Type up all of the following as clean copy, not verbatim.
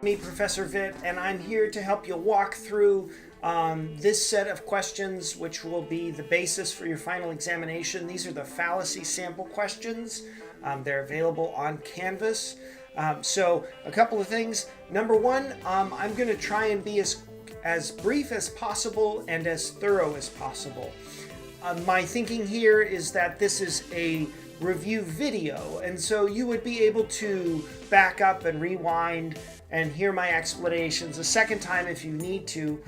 Me, Professor Vitt, and I'm here to help you walk through this set of questions, which will be the basis for your final examination. These are the fallacy sample questions. They're available on Canvas. So a couple of things. Number one, I'm going to try and be as brief as possible and as thorough as possible. My thinking here is that this is a review video, and so you would be able to back up and rewind and hear my explanations a second time if you need to.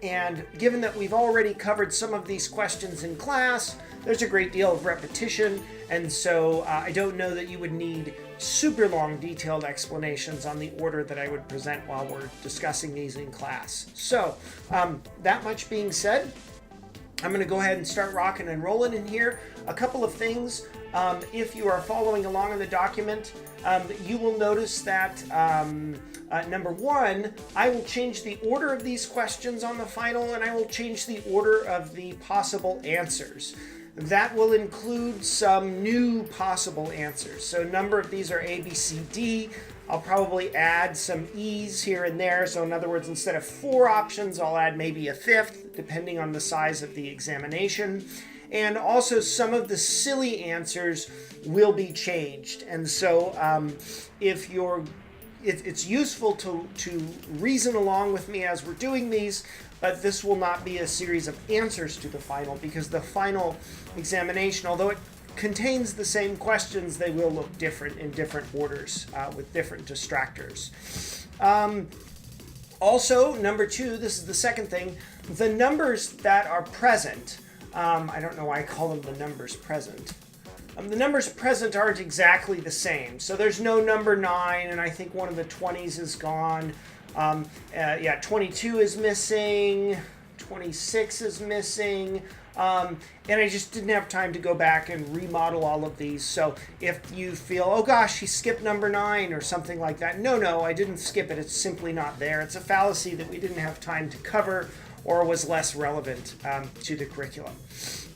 And given that we've already covered some of these questions in class, there's a great deal of repetition, and so I don't know that you would need super long detailed explanations on the order that I would present while we're discussing these in class. So that much being said, I'm going to go ahead and start rocking and rolling in here. A couple of things. If you are following along in the document, you will notice that number one, I will change the order of these questions on the final, and I will change the order of the possible answers. That will include some new possible answers. So a number of these are A, B, C, D. I'll probably add some E's here and there. So in other words, instead of 4 options, I'll add maybe a 5th, depending on the size of the examination. And also some of the silly answers will be changed. And so it's useful to reason along with me as we're doing these, but this will not be a series of answers to the final, because the final examination, although it contains the same questions, they will look different in different orders with different distractors. Also, number 2, this is the second thing, the numbers that are present, I don't know why I call them the numbers present. The numbers present aren't exactly the same. So there's no number 9, and I think one of the 20s is gone. 22 is missing, 26 is missing, and I just didn't have time to go back and remodel all of these. So if you feel, oh gosh, he skipped number 9 or something like that, no, I didn't skip it. It's simply not there. It's a fallacy that we didn't have time to cover or was less relevant to the curriculum.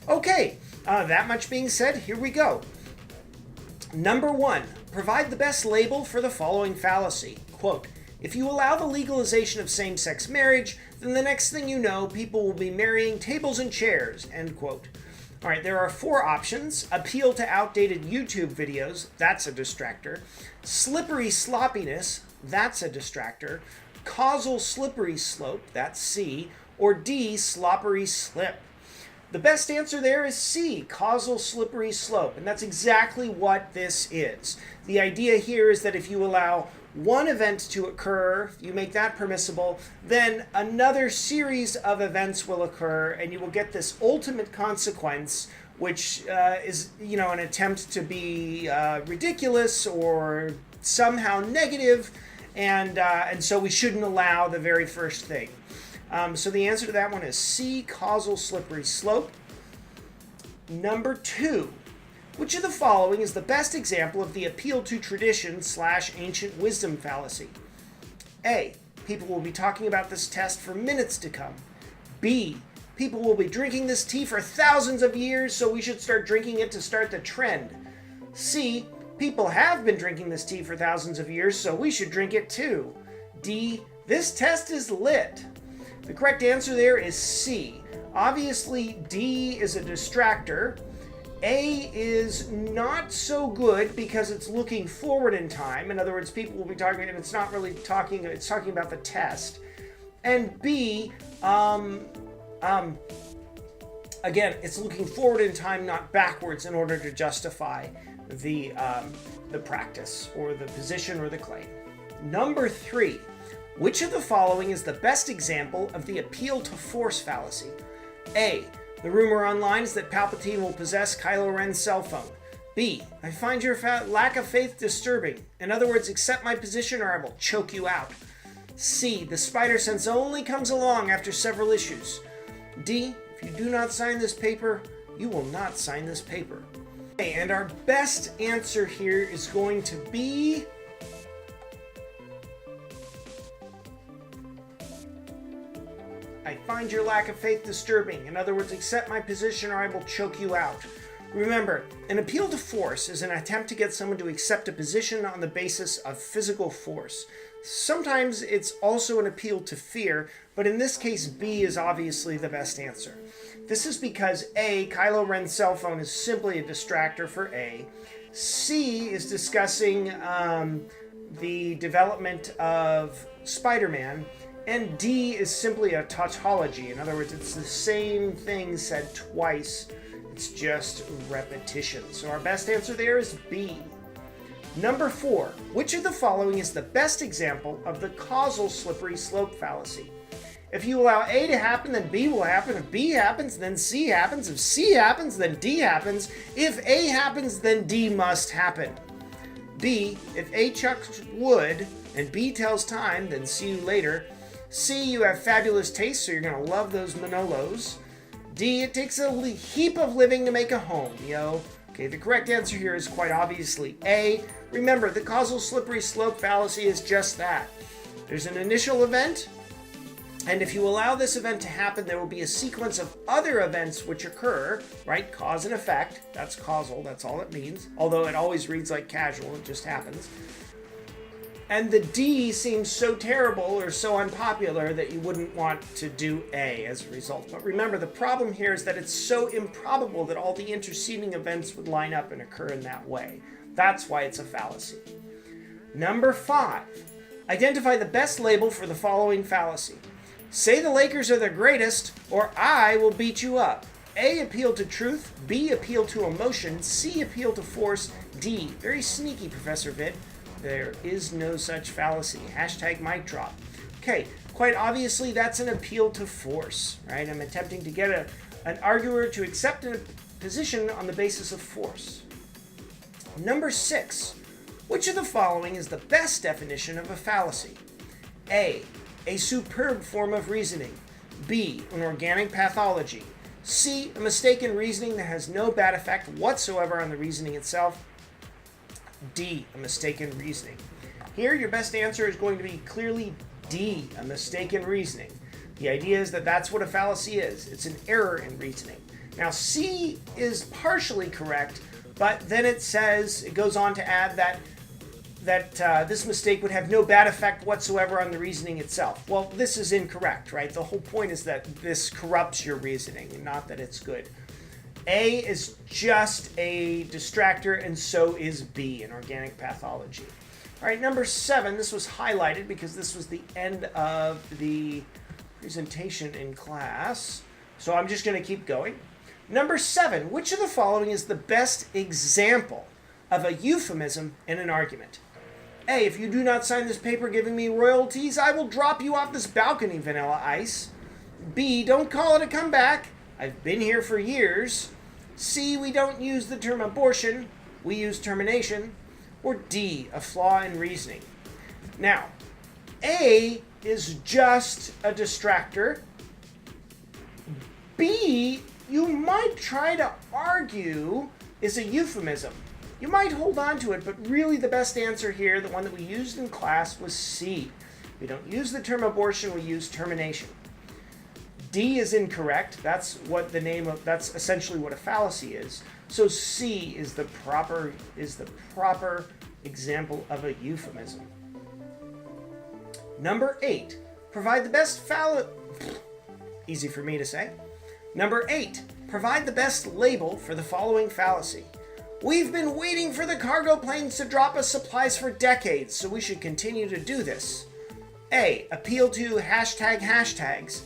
Okay, that much being said, here we go. Number 1, provide the best label for the following fallacy. Quote, if you allow the legalization of same-sex marriage, then the next thing you know, people will be marrying tables and chairs, end quote. All right, there are 4 options. Appeal to outdated YouTube videos, that's a distractor. Slippery sloppiness, that's a distractor. Causal slippery slope, that's C. Or D, sloppery slip. The best answer there is C, causal slippery slope, and that's exactly what this is. The idea here is that if you allow one event to occur, you make that permissible, then another series of events will occur, and you will get this ultimate consequence, which is, an attempt to be ridiculous or somehow negative, and so we shouldn't allow the very first thing. So the answer to that one is C, causal slippery slope. Number 2, which of the following is the best example of the appeal to tradition / ancient wisdom fallacy? A, people will be talking about this test for minutes to come. B, people will be drinking this tea for thousands of years, so we should start drinking it to start the trend. C, people have been drinking this tea for thousands of years, so we should drink it too. D, this test is lit. The correct answer there is C. Obviously, D is a distractor. A is not so good because it's looking forward in time. In other words, people will be talking, and it's not really talking, it's talking about the test. And B, again, it's looking forward in time, not backwards, in order to justify the practice or the position or the claim. Number 3. Which of the following is the best example of the appeal to force fallacy? A, the rumor online is that Palpatine will possess Kylo Ren's cell phone. B, I find your lack of faith disturbing. In other words, accept my position or I will choke you out. C, the spider sense only comes along after several issues. D, if you do not sign this paper, you will not sign this paper. Okay, and our best answer here is going to be I find your lack of faith disturbing. In other words, accept my position or I will choke you out. Remember, an appeal to force is an attempt to get someone to accept a position on the basis of physical force. Sometimes it's also an appeal to fear, but in this case, B is obviously the best answer. This is because A, Kylo Ren's cell phone is simply a distractor for A. C is discussing the development of Spider-Man. And D is simply a tautology. In other words, it's the same thing said twice. It's just repetition. So our best answer there is B. Number 4. Which of the following is the best example of the causal slippery slope fallacy? If you allow A to happen, then B will happen. If B happens, then C happens. If C happens, then D happens. If A happens, then D must happen. B, if A chucks wood and B tells time, then see you later. C, you have fabulous taste, so you're going to love those Manolos. D, it takes a heap of living to make a home, yo. Okay, the correct answer here is quite obviously A. Remember, the causal slippery slope fallacy is just that. There's an initial event, and if you allow this event to happen, there will be a sequence of other events which occur, right? Cause and effect. That's causal. That's all it means. Although it always reads like casual. It just happens. And the D seems so terrible or so unpopular that you wouldn't want to do A as a result. But remember, the problem here is that it's so improbable that all the interceding events would line up and occur in that way. That's why it's a fallacy. Number 5. Identify the best label for the following fallacy. Say the Lakers are the greatest, or I will beat you up. A, appeal to truth. B, appeal to emotion. C, appeal to force. D, very sneaky, Professor Vitt. There is no such fallacy. Hashtag mic drop. Okay, quite obviously that's an appeal to force, right? I'm attempting to get an arguer to accept a position on the basis of force. Number 6. Which of the following is the best definition of a fallacy? A superb form of reasoning. B, an organic pathology. C, a mistake in reasoning that has no bad effect whatsoever on the reasoning itself. D, a mistaken reasoning. Here, your best answer is going to be clearly D, a mistaken reasoning. The idea is that that's what a fallacy is. It's an error in reasoning. Now, C is partially correct, but then it goes on to add that this mistake would have no bad effect whatsoever on the reasoning itself. Well, this is incorrect, right? The whole point is that this corrupts your reasoning, and not that it's good. A is just a distractor, and so is B, an organic pathology. All right, number 7, this was highlighted because this was the end of the presentation in class. So I'm just going to keep going. Number 7, which of the following is the best example of a euphemism in an argument? A, if you do not sign this paper giving me royalties, I will drop you off this balcony, Vanilla Ice. B, don't call it a comeback. I've been here for years. C, we don't use the term abortion. We use termination. Or D, a flaw in reasoning. Now, A is just a distractor. B, you might try to argue, is a euphemism. You might hold on to it, but really the best answer here, the one that we used in class, was C. We don't use the term abortion, we use termination. D is incorrect. That's that's essentially what a fallacy is. So C is the proper example of a euphemism. Number 8, provide the best easy for me to say. Number 8, provide the best label for the following fallacy. We've been waiting for the cargo planes to drop us supplies for decades, so we should continue to do this. A, appeal to hashtags.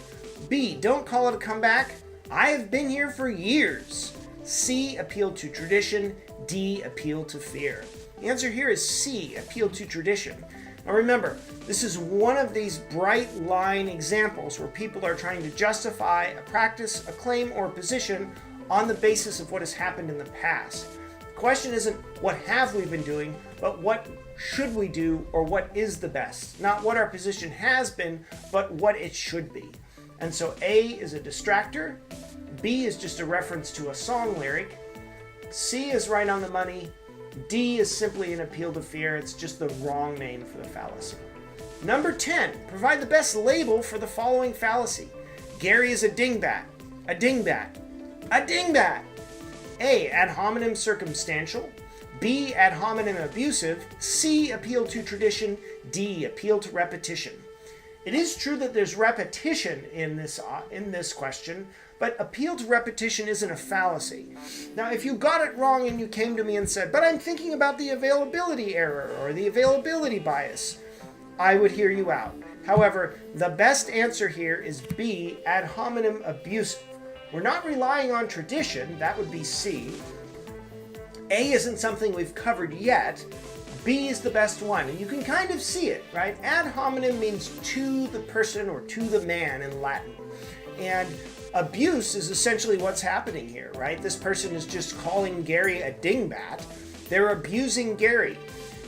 B, don't call it a comeback. I have been here for years. C, appeal to tradition. D, appeal to fear. The answer here is C, appeal to tradition. Now remember, this is one of these bright line examples where people are trying to justify a practice, a claim, or a position on the basis of what has happened in the past. The question isn't what have we been doing, but what should we do, or what is the best. Not what our position has been, but what it should be. And so A is a distractor, B is just a reference to a song lyric, C is right on the money, D is simply an appeal to fear. It's just the wrong name for the fallacy. Number 10, provide the best label for the following fallacy. Gary is a dingbat. A dingbat. A dingbat. A, ad hominem circumstantial. B, ad hominem abusive. C, appeal to tradition. D, appeal to repetition. It is true that there's repetition in this question, but appeal to repetition isn't a fallacy. Now, if you got it wrong and you came to me and said, but I'm thinking about the availability error or the availability bias, I would hear you out. However, the best answer here is B, ad hominem abusive. We're not relying on tradition, that would be C. A isn't something we've covered yet. B is the best one, and you can kind of see it, right? Ad hominem means to the person or to the man in Latin. And abuse is essentially what's happening here, right? This person is just calling Gary a dingbat. They're abusing Gary.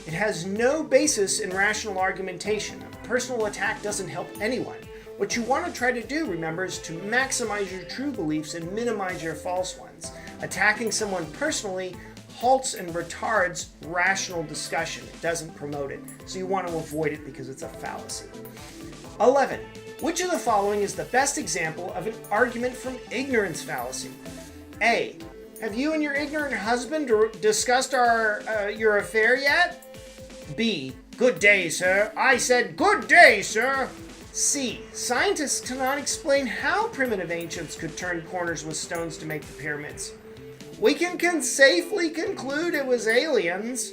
It has no basis in rational argumentation. A personal attack doesn't help anyone. What you want to try to do, remember, is to maximize your true beliefs and minimize your false ones. Attacking someone personally halts and retards rational discussion. It doesn't promote it. So you want to avoid it because it's a fallacy. 11. Which of the following is the best example of an argument from ignorance fallacy? A. Have you and your ignorant husband discussed your affair yet? B. Good day, sir. I said good day, sir. C. Scientists cannot explain how primitive ancients could turn corners with stones to make the pyramids. We can safely conclude it was aliens.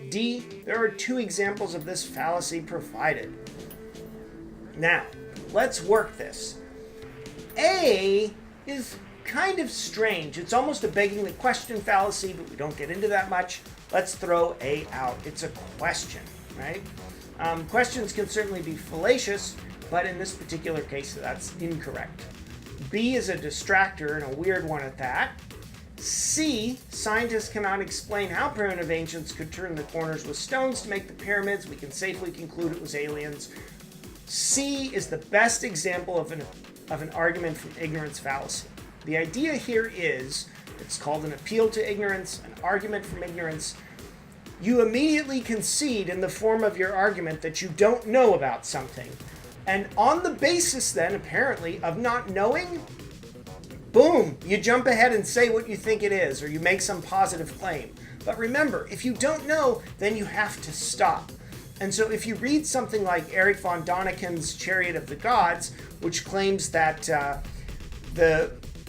D. There are 2 examples of this fallacy provided. Now, let's work this. A is kind of strange. It's almost a begging the question fallacy, but we don't get into that much. Let's throw A out. It's a question, right? Questions can certainly be fallacious, but in this particular case, that's incorrect. B is a distractor and a weird one at that. C, scientists cannot explain how primitive ancients could turn the corners with stones to make the pyramids. We can safely conclude it was aliens. C is the best example of an argument from ignorance fallacy. The idea here is, it's called an appeal to ignorance, an argument from ignorance. You immediately concede in the form of your argument that you don't know about something. And on the basis then, apparently, of not knowing, boom, you jump ahead and say what you think it is, or you make some positive claim. But remember, if you don't know, then you have to stop. And so if you read something like Erich von Däniken's Chariot of the Gods, which claims that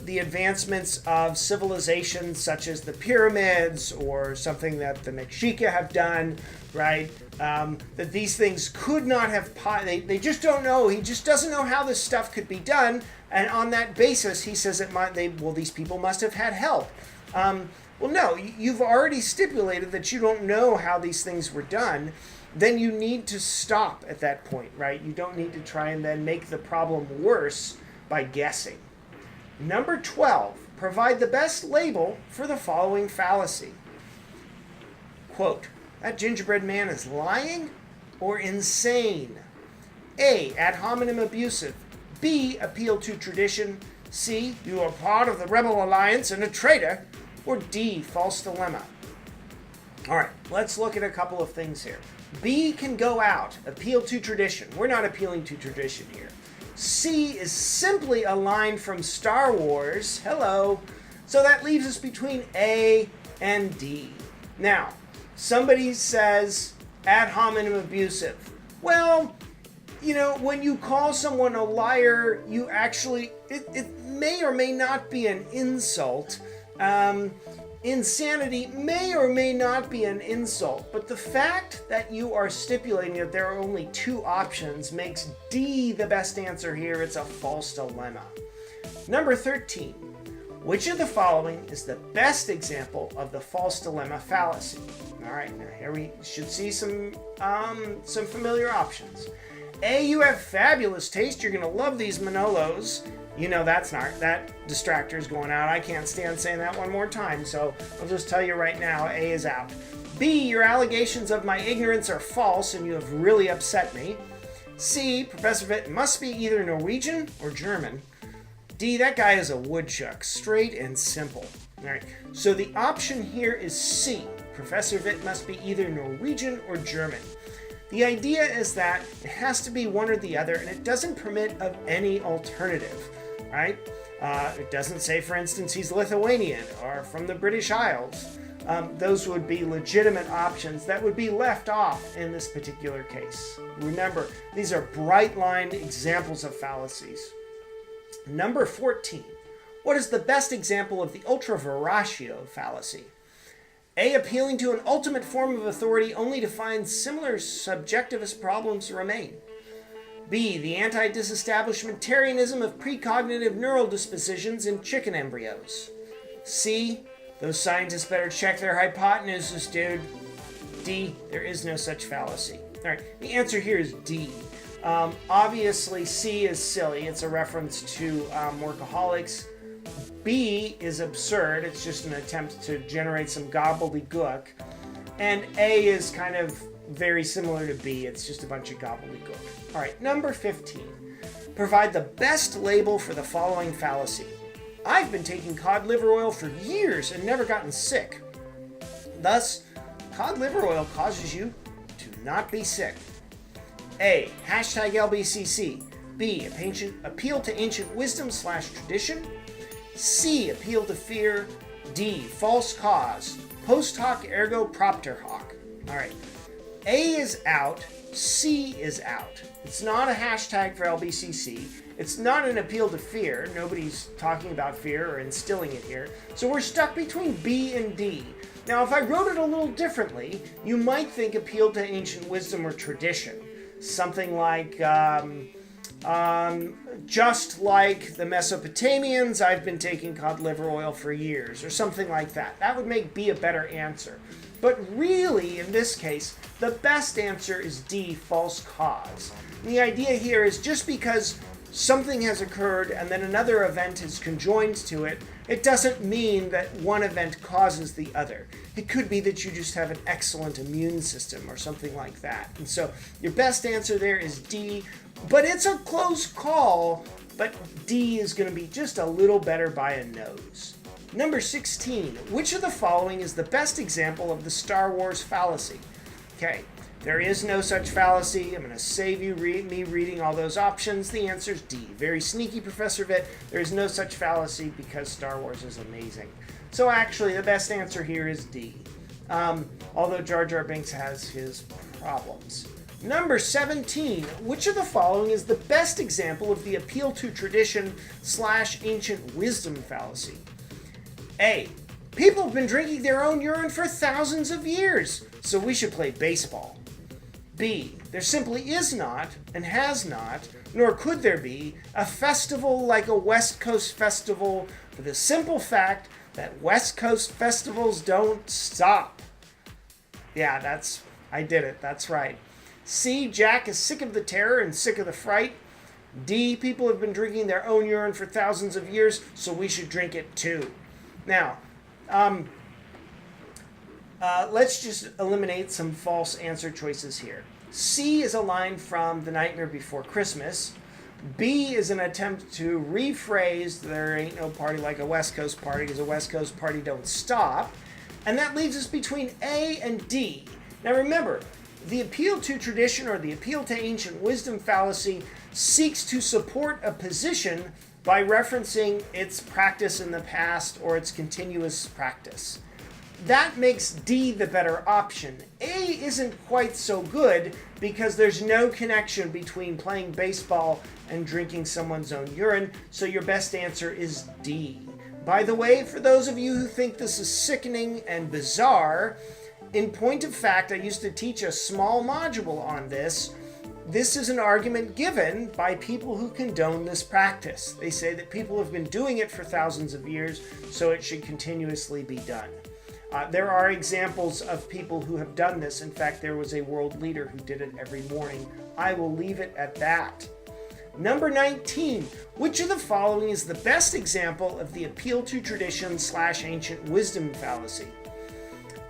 the advancements of civilizations such as the pyramids or something that the Mexica have done, right, that these things could not have, they just don't know. He just doesn't know how this stuff could be done. And on that basis, he says these people must have had help. Well, no, you've already stipulated that you don't know how these things were done. Then you need to stop at that point, right? You don't need to try and then make the problem worse by guessing. Number 12, provide the best label for the following fallacy. Quote, that gingerbread man is lying or insane. A, ad hominem abusive. B, appeal to tradition. C, you are part of the rebel alliance and a traitor. Or D, false dilemma. All right, let's look at a couple of things here. B can go out, appeal to tradition. We're not appealing to tradition here. C is simply a line from Star Wars. Hello. So that leaves us between A and D. Now, somebody says ad hominem abusive. Well, you know, when you call someone a liar, you actually, it may or may not be an insult. Insanity may or may not be an insult, but the fact that you are stipulating that there are only 2 options makes D the best answer here. It's a false dilemma. Number 13. Which of the following is the best example of the false dilemma fallacy? All right, now here we should see some familiar options. A, you have fabulous taste. You're going to love these Manolos. You know that distractor's going out. I can't stand saying that one more time, so I'll just tell you right now, A is out. B, your allegations of my ignorance are false and you have really upset me. C, Professor Witt must be either Norwegian or German. D, that guy is a woodchuck, straight and simple. All right, so the option here is C. Professor Witt must be either Norwegian or German. The idea is that it has to be one or the other, and it doesn't permit of any alternative, right? It doesn't say, for instance, he's Lithuanian or from the British Isles. Those would be legitimate options that would be left off in this particular case. Remember, these are bright line examples of fallacies. Number 14. What is the best example of the ultra viracio fallacy? A. Appealing to an ultimate form of authority only to find similar subjectivist problems remain. B. The anti-disestablishmentarianism of precognitive neural dispositions in chicken embryos. C. Those scientists better check their hypotenuses, dude. D. There is no such fallacy. All right, the answer here is D. Obviously, C is silly. It's a reference to workaholics. B is absurd. It's just an attempt to generate some gobbledygook. And A is kind of very similar to B. It's just a bunch of gobbledygook. All right, number 15. Provide the best label for the following fallacy. I've been taking cod liver oil for years and never gotten sick. Thus, cod liver oil causes you to not be sick. A. Hashtag LBCC. B. Appeal to ancient wisdom / tradition. C. Appeal to fear. D. False cause. Post hoc ergo propter hoc. All right. A is out. C is out. It's not a hashtag for LBCC. It's not an appeal to fear. Nobody's talking about fear or instilling it here. So we're stuck between B and D. Now, if I wrote it a little differently, you might think appeal to ancient wisdom or tradition. Something like, just like the Mesopotamians, I've been taking cod liver oil for years, or something like that. That would make B a better answer. But really, in this case, the best answer is D, false cause. And the idea here is just because something has occurred and then another event is conjoined to it, it doesn't mean that one event causes the other. It could be that you just have an excellent immune system or something like that. And so your best answer there is D, but it's a close call, but D is going to be just a little better by a nose. Number 16, which of the following is the best example of the Star Wars fallacy? Okay, there is no such fallacy. I'm going to save you me reading all those options. The answer is D. Very sneaky, Professor Vitt. There is no such fallacy because Star Wars is amazing. So actually, the best answer here is D. Although Jar Jar Binks has his problems. Number 17, which of the following is the best example of the appeal to tradition / ancient wisdom fallacy? A. People have been drinking their own urine for thousands of years, so we should play baseball. B. There simply is not, and has not, nor could there be, a festival like a West Coast festival for the simple fact that West Coast festivals don't stop. Yeah, I did it, that's right. C. Jack is sick of the terror and sick of the fright. D. People have been drinking their own urine for thousands of years, so we should drink it too. Now, let's just eliminate some false answer choices here. C is a line from The Nightmare Before Christmas. B is an attempt to rephrase there ain't no party like a West Coast party because a West Coast party don't stop. And that leaves us between A and D. Now remember, the appeal to tradition or the appeal to ancient wisdom fallacy seeks to support a position by referencing its practice in the past or its continuous practice. That makes D the better option. A isn't quite so good because there's no connection between playing baseball and drinking someone's own urine, so your best answer is D. By the way, for those of you who think this is sickening and bizarre, in point of fact, I used to teach a small module on this. This is an argument given by people who condone this practice. They say that people have been doing it for thousands of years, so it should continuously be done. There are examples of people who have done this. In fact, there was a world leader who did it every morning. I will leave it at that. Number 19, which of the following is the best example of the appeal to tradition / ancient wisdom fallacy?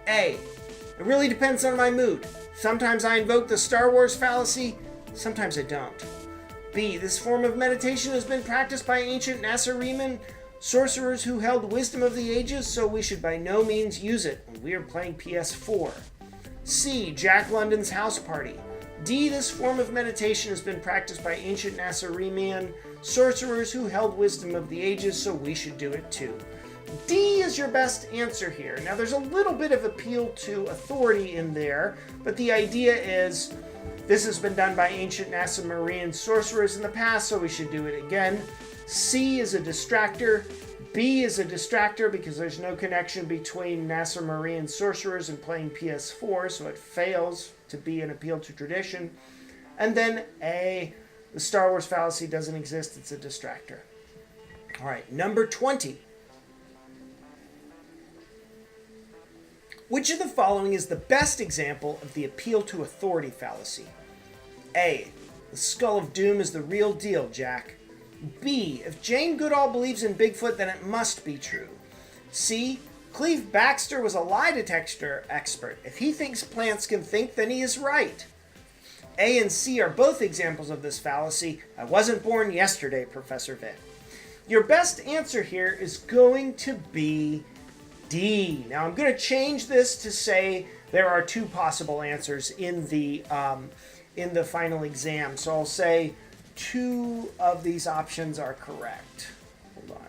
A. It really depends on my mood. Sometimes I invoke the Star Wars fallacy, sometimes I don't. B. This form of meditation has been practiced by ancient Nasseremen, sorcerers who held wisdom of the ages, so we should by no means use it when we are playing PS4. C. Jack London's house party. D. This form of meditation has been practiced by ancient Nasseremen, sorcerers who held wisdom of the ages, so we should do it too. D is your best answer here. Now there's a little bit of appeal to authority in there, but the idea is this has been done by ancient Nasamarian sorcerers in the past, so we should do it again. C is a distractor. B is a distractor because there's no connection between Nasamarian sorcerers and playing PS4, so it fails to be an appeal to tradition. And then A, the Star Wars fallacy doesn't exist, it's a distractor. All right, number 20. Which of the following is the best example of the appeal to authority fallacy? A, the Skull of Doom is the real deal, Jack. B, if Jane Goodall believes in Bigfoot, then it must be true. C, Cleve Baxter was a lie detector expert. If he thinks plants can think, then he is right. A and C are both examples of this fallacy. I wasn't born yesterday, Professor Vitt. Your best answer here is going to be D. Now I'm going to change this to say there are two possible answers in the final exam. So I'll say two of these options are correct. Hold on.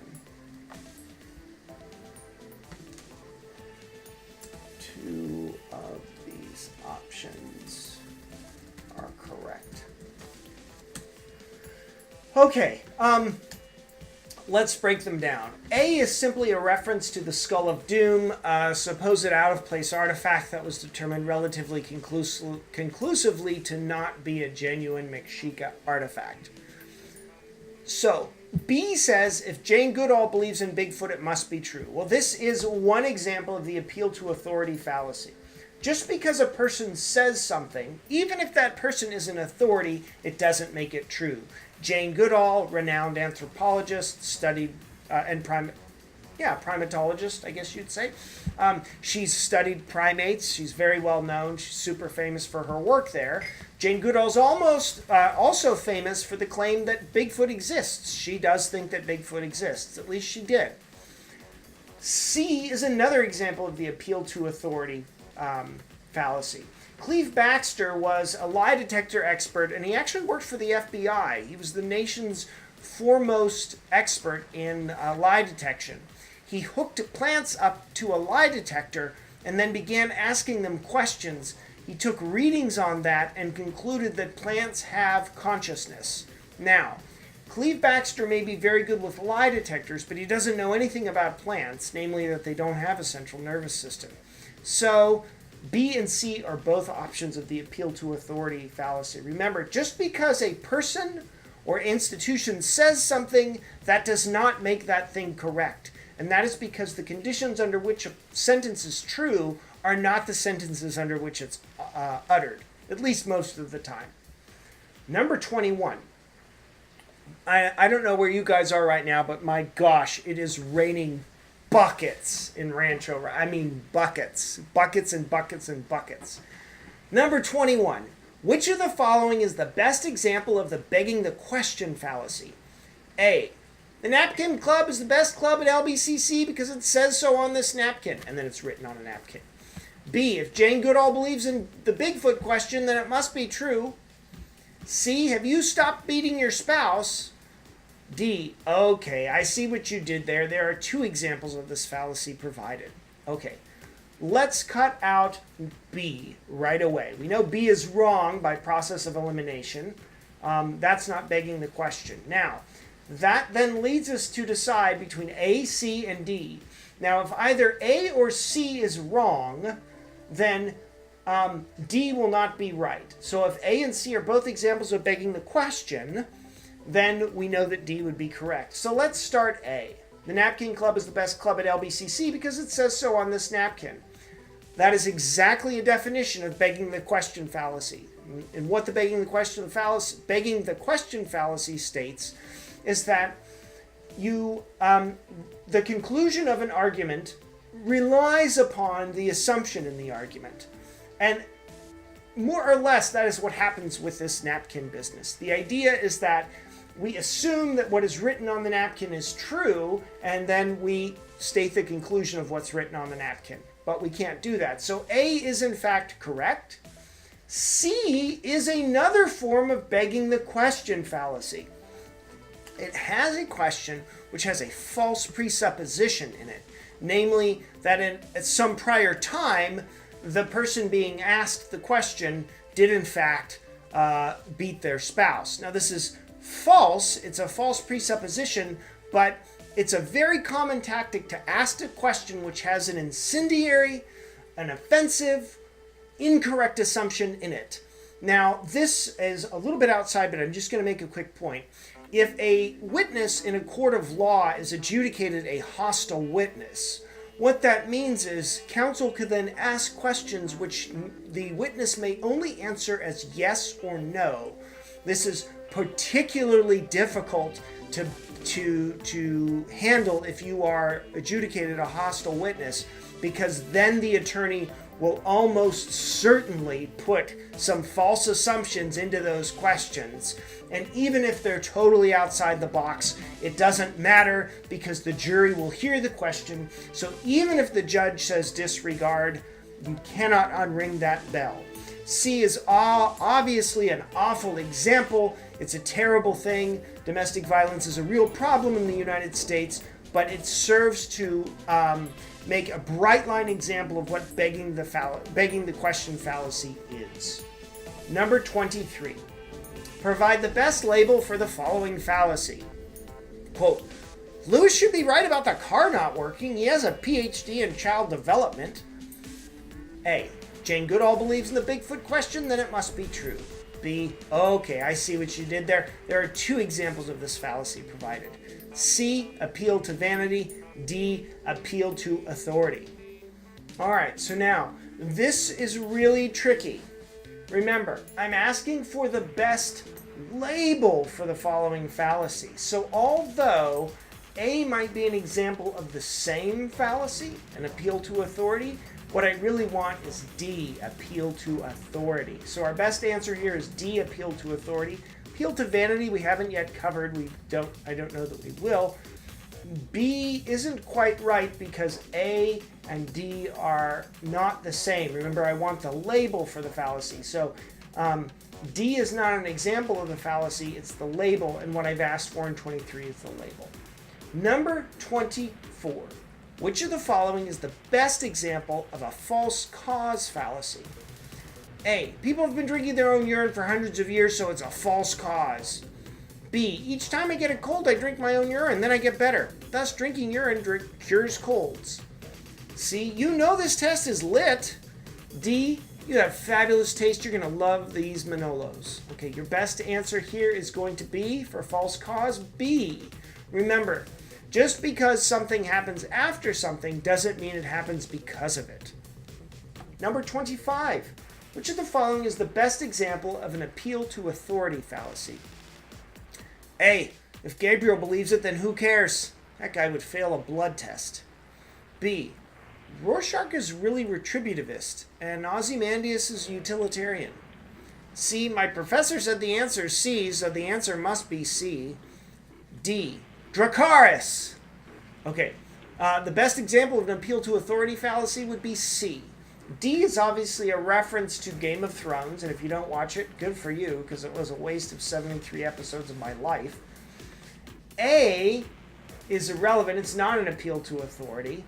Two of these options are correct. Okay. Let's break them down. A is simply a reference to the Skull of Doom, a supposed out-of-place artifact that was determined relatively conclusively to not be a genuine Mexica artifact. So, B says, if Jane Goodall believes in Bigfoot, it must be true. Well, this is one example of the appeal to authority fallacy. Just because a person says something, even if that person is an authority, it doesn't make it true. Jane Goodall, renowned anthropologist, studied primatologist, I guess you'd say. She's studied primates. She's very well known. She's super famous for her work there. Jane Goodall's also famous for the claim that Bigfoot exists. She does think that Bigfoot exists. At least she did. C is another example of the appeal to authority fallacy. Cleve Baxter was a lie detector expert, and he actually worked for the FBI. He was the nation's foremost expert in lie detection. He hooked plants up to a lie detector and then began asking them questions. He took readings on that and concluded that plants have consciousness. Now, Cleve Baxter may be very good with lie detectors, but he doesn't know anything about plants, namely that they don't have a central nervous system. So, B and C are both options of the appeal to authority fallacy. Remember, just because a person or institution says something, that does not make that thing correct. And that is because the conditions under which a sentence is true are not the sentences under which it's uttered, at least most of the time. Number 21. I don't know where you guys are right now, but my gosh, it is raining buckets in Rancho. I mean buckets. Buckets and buckets and buckets. Number 21. Which of the following is the best example of the begging the question fallacy? A. The Napkin Club is the best club at LBCC because it says so on this napkin. And then it's written on a napkin. B. If Jane Goodall believes in the Bigfoot question, then it must be true. C. Have you stopped beating your spouse? D. Okay, I see what you did there. There are two examples of this fallacy provided. Okay, let's cut out B right away. We know B is wrong by process of elimination. That's not begging the question. Now, that then leads us to decide between A, C, and D. Now, if either A or C is wrong, then D will not be right. So if A and C are both examples of begging the question, then we know that D would be correct. So let's start A. The Napkin Club is the best club at LBCC because it says so on this napkin. That is exactly a definition of begging the question fallacy. And what the begging the question fallacy states is that the conclusion of an argument relies upon the assumption in the argument. And more or less, that is what happens with this napkin business. The idea is that we assume that what is written on the napkin is true, and then we state the conclusion of what's written on the napkin. But we can't do that. So A is in fact correct. C is another form of begging the question fallacy. It has a question which has a false presupposition in it. namely that at some prior time, the person being asked the question did in fact beat their spouse. Now this is false, it's a false presupposition, but it's a very common tactic to ask a question which has an incendiary, an offensive, incorrect assumption in it. Now, this is a little bit outside, but I'm just going to make a quick point. If a witness in a court of law is adjudicated a hostile witness, what that means is counsel could then ask questions which the witness may only answer as yes or no. This is particularly difficult to handle if you are adjudicated a hostile witness, because then the attorney will almost certainly put some false assumptions into those questions. And even if they're totally outside the box, it doesn't matter because the jury will hear the question. So even if the judge says disregard, you cannot unring that bell. C is obviously an awful example. It's a terrible thing. Domestic violence is a real problem in the United States, but it serves to make a bright line example of what begging the question fallacy is. Number 23. Provide the best label for the following fallacy. Quote, Lewis should be right about the car not working. He has a PhD in child development. A. Jane Goodall believes in the Bigfoot question, then it must be true. B. Okay, I see what you did there. There are two examples of this fallacy provided. C. Appeal to vanity. D. Appeal to authority. All right, so now, this is really tricky. Remember, I'm asking for the best label for the following fallacy. So although A might be an example of the same fallacy, an appeal to authority, what I really want is D, appeal to authority. So our best answer here is D, appeal to authority. Appeal to vanity we haven't yet covered. I don't know that we will. B isn't quite right because A and D are not the same. Remember, I want the label for the fallacy. So D is not an example of the fallacy, it's the label, and what I've asked for in 23 is the label. Number 24. Which of the following is the best example of a false cause fallacy? A. People have been drinking their own urine for hundreds of years, so it's a false cause. B. Each time I get a cold, I drink my own urine, then I get better. Thus, drinking urine cures colds. C. You know this test is lit. D. You have fabulous taste. You're going to love these Manolos. Okay, your best answer here is going to be, for false cause, B. Remember, just because something happens after something doesn't mean it happens because of it. Number 25. Which of the following is the best example of an appeal to authority fallacy? A. If Gabriel believes it, then who cares? That guy would fail a blood test. B. Rorschach is really retributivist, and Ozymandias is utilitarian. C. My professor said the answer is C, so the answer must be C. D. Dracarys. Okay, the best example of an appeal to authority fallacy would be C. D is obviously a reference to Game of Thrones, and if you don't watch it, good for you, because it was a waste of 73 episodes of my life. A is irrelevant. It's not an appeal to authority.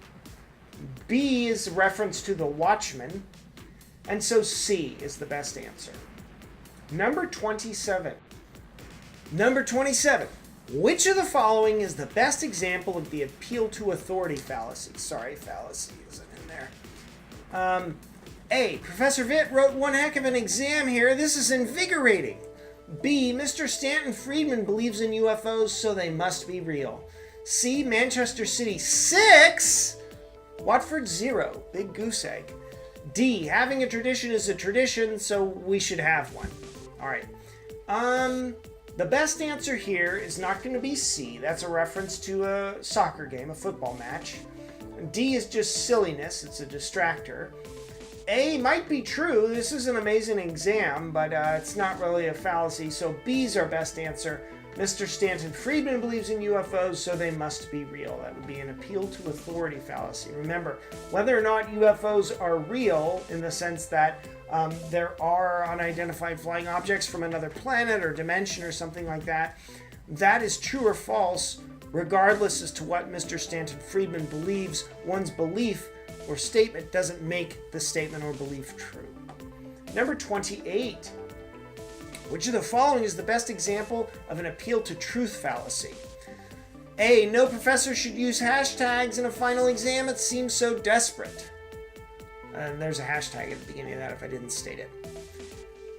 B is a reference to The Watchmen, and so C is the best answer. Number 27. Number 27. Which of the following is the best example of the appeal to authority fallacy? Sorry, fallacy isn't in there. A. Professor Vitt wrote one heck of an exam here. This is invigorating. B. Mr. Stanton Friedman believes in UFOs, so they must be real. C. Manchester City 6. Watford 0. Big goose egg. D. Having a tradition is a tradition, so we should have one. All right. The best answer here is not going to be C. That's a reference to a soccer game, a football match. D is just silliness. It's a distractor. A might be true. This is an amazing exam, but it's not really a fallacy. So B is our best answer. Mr. Stanton Friedman believes in UFOs, so they must be real. That would be an appeal to authority fallacy. Remember, whether or not UFOs are real in the sense that there are unidentified flying objects from another planet or dimension or something like that, that is true or false Regardless as to what Mr. Stanton Friedman believes, one's belief or statement doesn't make the statement or belief true. Number 28. Which of the following is the best example of an appeal to truth fallacy? A. No professor should use hashtags in a final exam. It seems so desperate. And there's a hashtag at the beginning of that if I didn't state it.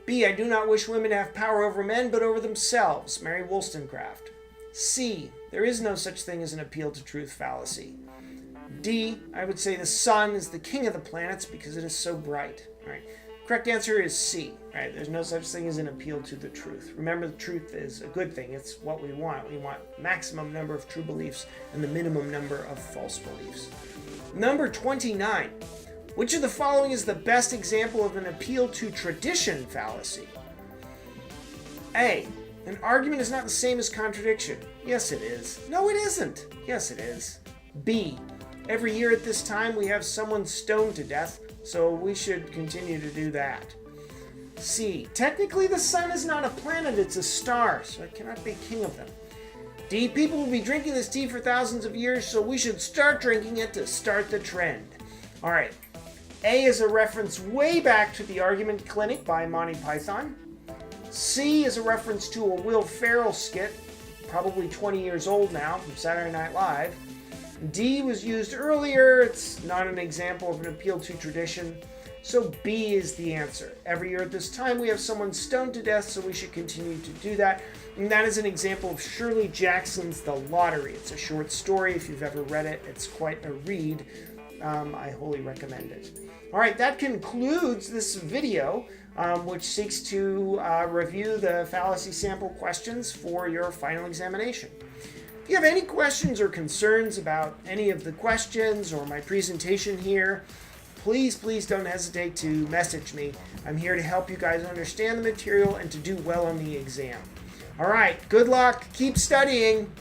B. I do not wish women to have power over men, but over themselves. Mary Wollstonecraft. C. There is no such thing as an appeal to truth fallacy. D. I would say the sun is the king of the planets because it is so bright. All right. Correct answer is C. Right? There's no such thing as an appeal to the truth. Remember, the truth is a good thing. It's what we want. We want maximum number of true beliefs and the minimum number of false beliefs. Number 29. Which of the following is the best example of an appeal to tradition fallacy? A. An argument is not the same as contradiction. Yes, it is. No, it isn't. Yes, it is. B. Every year at this time we have someone stoned to death, so we should continue to do that. C. Technically the sun is not a planet, it's a star, so it cannot be king of them. D. People will be drinking this tea for thousands of years, so we should start drinking it to start the trend. Alright. A is a reference way back to the Argument Clinic by Monty Python. C is a reference to a Will Ferrell skit, probably 20 years old now, from Saturday Night Live. D was used earlier. It's not an example of an appeal to tradition. So B is the answer. Every year at this time we have someone stoned to death, so we should continue to do that. And that is an example of Shirley Jackson's The Lottery. It's a short story. If you've ever read it, it's quite a read. I wholly recommend it. All right, that concludes this video, which seeks to review the fallacy sample questions for your final examination. If you have any questions or concerns about any of the questions or my presentation here, please don't hesitate to message me. I'm here to help you guys understand the material and to do well on the exam. All right, good luck. Keep studying.